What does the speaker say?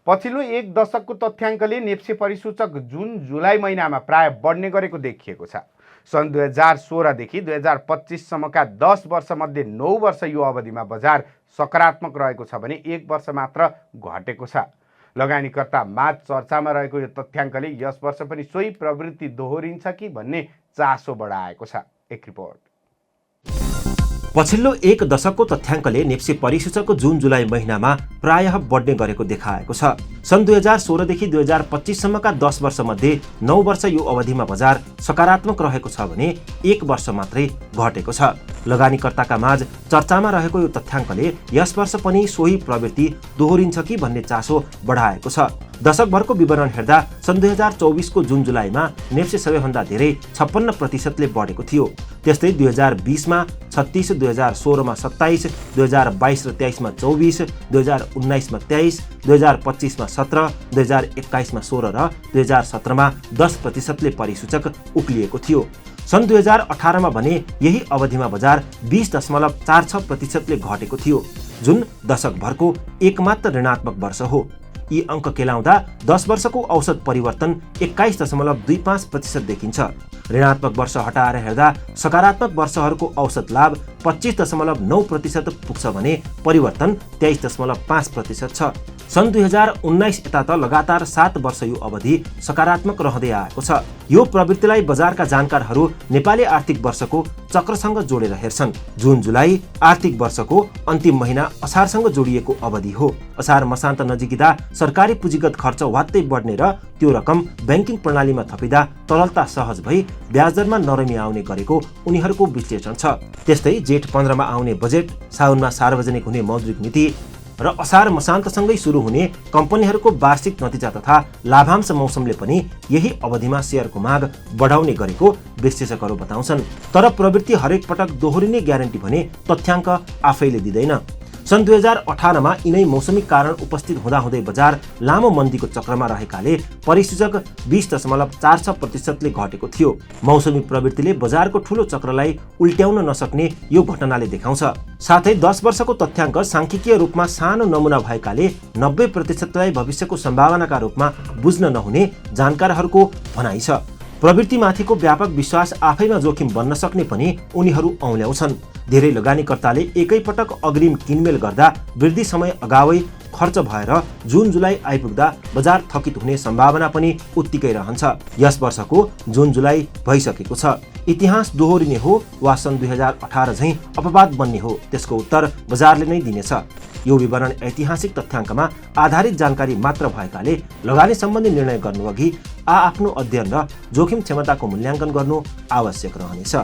पछिल्लो एक दशकको तथ्याङ्कले नेप्से परिसूचक जुन जुलाई महिनामा प्राय बढ्ने गरेको देखिएको छ। सन् 2016 देखि 2025 सम्मका 10 वर्षमध्ये 9 वर्ष यो अवधिमा बजार सकारात्मक रहेको छ भने 1 वर्ष मात्र घटेको छ। लगानीकर्ता माझ चर्चामा रहेको यो तथ्याङ्कले यस वर्ष पनि सोही प्रवृत्ति दोहोरिन्छ कि भन्ने चासो बढाएको छ। एक रिपोर्ट। पछिल्लो एक दशकको तथ्याङ्कले नेप्से परिसूचकको जुन जुलाई महिनामा प्रायः बढ्ने गरेको देखाएको छ। सन् 2016 देखि 2025 सम्मका 10 वर्षमध्ये 9 वर्ष यो अवधिमा बजार सकारात्मक रहेको छ भने 1 वर्ष मात्रै घटेको छ। लगानीकर्ताका माझ चर्चामा रहेको यो तथ्याङ्कले यस वर्ष पनि सोही प्रवृत्ति दोहोरिन्छ कि भन्ने चासो बढाएको छ। दशकभरको विवरण हेर्दा सन् 2024 को जुन जुलाईमा नेप्से सबैभन्दा धेरै 56% बढेको थियो। त्यस्तै 2020 मा 36, 2016 मा 27, 2022 र 23 मा 24, 2019 मा 23, 2025 मा 17, 2021 मा 16 र 2017 मा 10% परिसूचक उक्लिएको थियो। सन् 2018 मा भने यही अवधिमा बजार 20.46% घटेको थियो, जुन दशकभरको एकमात्र ऋणात्मक वर्ष हो। यी अङ्क केलाउँदा 10 वर्षको औसत परिवर्तन 21.25% देखिन्छ। ऋणात्मक वर्ष हटाएर हेर्दा सकारात्मक वर्षहरूको औसत लाभ 25.9% पुग्छ भने परिवर्तन 23.5% छ। सन् 2019 यता त लगातार 7 वर्ष यो अवधि सकारात्मक रहँदै आएको छ। यो प्रवृत्तिलाई बजारका जानकारहरू नेपाली आर्थिक वर्षको चक्रसँग जोडेर हेर्छन्। जुन जुलाई आर्थिक वर्षको अन्तिम महिना असारसँग जोडिएको अवधि हो। असार मसान्त नजिकिँदा सरकारी पुँजीगत खर्च वात्तै बढ्ने र त्यो रकम ब्याङ्किङ प्रणालीमा थपिँदा तरलता सहज भई ब्याजदरमा नरमी आउने गरेको उनीहरूको विश्लेषण छ। त्यस्तै जेठ 15 मा आउने बजेट, साउनमा सार्वजनिक हुने मौद्रिक नीति र असार मसान्तसँगै सुरु हुने कम्पनीहरूको वार्षिक नतिजा तथा लाभांश मौसमले पनि यही अवधिमा सेयरको माग बढाउने गरेको विश्लेषकहरू बताउँछन्। तर प्रवृत्ति हरेक पटक दोहोरिने ग्यारेन्टी भने तथ्याङ्क आफैले दिँदैन। सन् 2018 मा यिनै मौसमी कारण उपस्थित हुँदाहुँदै बजार लामो मन्दीको चक्रमा रहेकाले परिसूचक 20.46% ले घटेको थियो। मौसमी प्रवृत्तिले बजारको ठूलो चक्रलाई उल्ट्याउन नसक्ने यो घटनाले देखाउँछ। साथै 10 वर्षको तथ्याङ्क सांख्यिकीय रूपमा सानो नमुना भएकाले 90% लाई भविष्यको सम्भावनाका रूपमा बुझ्न नहुने जानकारहरूको भनाइ छ। प्रवृत्तिमाथिको व्यापक विश्वास आफैमा जोखिम बन्न सक्ने पनि उनीहरू औल्याउँछन्। धेरै लगानीकर्ताले एकैपटक अग्रिम किनमेल गर्दा वृद्धि समय अगावै खर्च भएर जुन जुलाई आइपुग्दा बजार थकित हुने सम्भावना पनि उत्तिकै रहन्छ। यस वर्षको जुन जुलाई भइसकेको छ। इतिहास दोहोरिने हो वा सन् 2018 झैं अपवाद बन्ने हो, त्यसको उत्तर बजारले नै दिनेछ। यो विवरण ऐतिहासिक तथ्याङ्कमा आधारित जानकारी मात्र भएकाले लगानी सम्बन्धी निर्णय गर्नुअघि आफ्नो अध्ययन र जोखिम क्षमताको मूल्याङ्कन गर्नु आवश्यक रहनेछ।